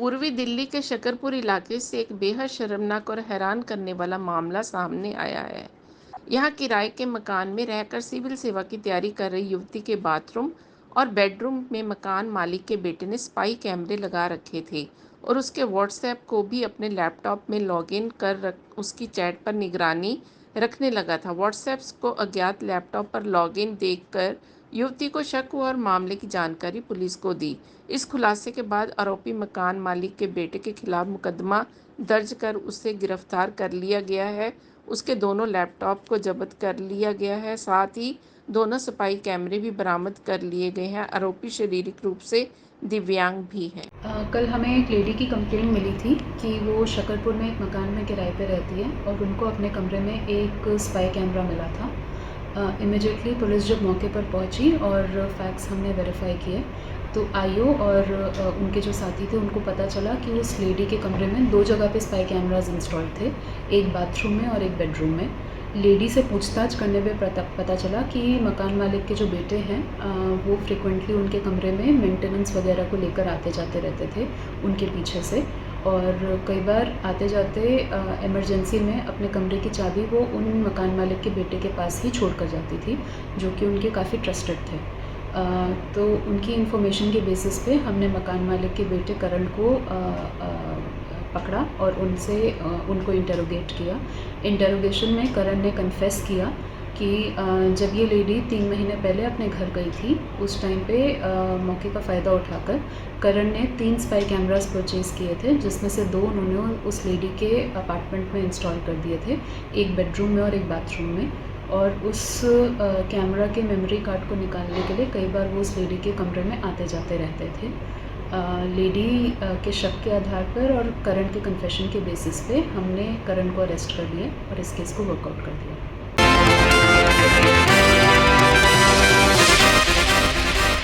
पूर्वी दिल्ली के शकरपुर इलाके से एक बेहद शर्मनाक और हैरान करने वाला मामला सामने आया है। यहाँ किराए के मकान में रहकर सिविल सेवा की तैयारी कर रही युवती के बाथरूम और बेडरूम में मकान मालिक के बेटे ने स्पाई कैमरे लगा रखे थे और उसके व्हाट्सएप को भी अपने लैपटॉप में लॉगिन कर उसकी चैट पर निगरानी रखने लगा था। व्हाट्सएप को अज्ञात लैपटॉप पर लॉगिन देखकर युवती को शक हुआ और मामले की जानकारी पुलिस को दी। इस खुलासे के बाद आरोपी मकान मालिक के बेटे के खिलाफ मुकदमा दर्ज कर उसे गिरफ्तार कर लिया गया है। उसके दोनों लैपटॉप को जब्त कर लिया गया है, साथ ही दोनों स्पाई कैमरे भी बरामद कर लिए गए हैं। आरोपी शारीरिक रूप से दिव्यांग भी है। कल हमें एक लेडी की कंप्लेंट मिली थी कि वो शकरपुर में एक मकान में किराए पे रहती है और उनको अपने कमरे में एक स्पाई कैमरा मिला था। इमिडिएटली पुलिस जब मौके पर पहुंची और फैक्ट्स हमने वेरीफाई किए तो आईओ और उनके जो साथी थे उनको पता चला कि उस लेडी के कमरे में 2 जगह पे स्पाई कैमराज इंस्टॉल थे, एक बाथरूम में और एक बेडरूम में। लेडी से पूछताछ करने पे पता चला कि मकान मालिक के जो बेटे हैं वो फ्रिक्वेंटली उनके कमरे में मेंटेनेंस वगैरह को लेकर आते जाते रहते थे उनके पीछे से, और कई बार आते जाते इमरजेंसी में अपने कमरे की चाबी वो उन मकान मालिक के बेटे के पास ही छोड़ कर जाती थी, जो कि उनके काफ़ी ट्रस्टेड थे। तो उनकी इन्फॉर्मेशन के बेसिस पे हमने मकान मालिक के बेटे करण को पकड़ा और उनको इंटरोगेट किया। इंटरोगेशन में करण ने कन्फेस किया कि जब ये लेडी 3 महीने पहले अपने घर गई थी उस टाइम पे मौके का फ़ायदा उठाकर करण ने 3 स्पाई कैमरास परचेज़ किए थे, जिसमें से 2 उन्होंने उस लेडी के अपार्टमेंट में इंस्टॉल कर दिए थे, एक बेडरूम में और एक बाथरूम में। और उस कैमरा के मेमोरी कार्ड को निकालने के लिए कई बार वो उस लेडी के कमरे में आते जाते रहते थे। लेडी के शक के आधार पर और करण के कन्फेशन के बेसिस पे हमने करण को अरेस्ट कर लिया और इस केस को वर्कआउट कर दिया।